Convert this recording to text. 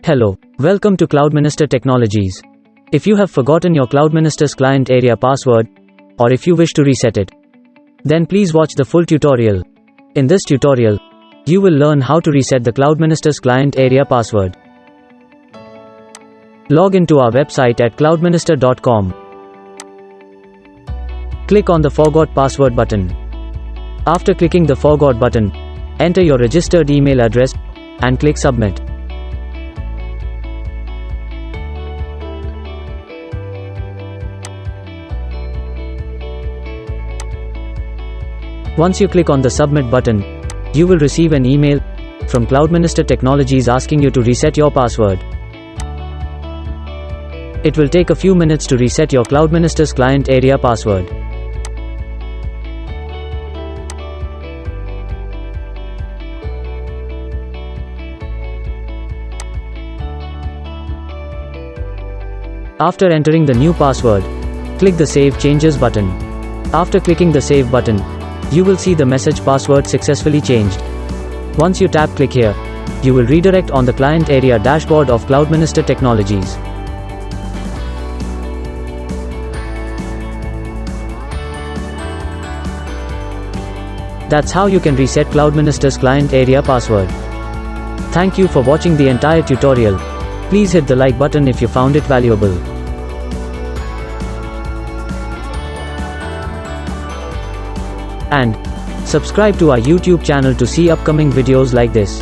Hello, welcome to Cloudminister Technologies. If you have forgotten your Cloudminister's client area password, or if you wish to reset it, then please watch the full tutorial. In this tutorial, you will learn how to reset the Cloudminister's client area password. Log into our website at cloudminister.com. Click on the Forgot Password button. After clicking the Forgot button, enter your registered email address and click Submit. Once you click on the Submit button, you will receive an email from Cloudminister Technologies asking you to reset your password. It will take a few minutes to reset your Cloudminister's client area password. After entering the new password, click the Save Changes button. After clicking the Save button, you will see the message password successfully changed. Once you tap click here, you will redirect on the client area dashboard of Cloudminister Technologies. That's how you can reset Cloudminister's client area password. Thank you for watching the entire tutorial. Please hit the like button if you found it valuable. And subscribe to our YouTube channel to see upcoming videos like this.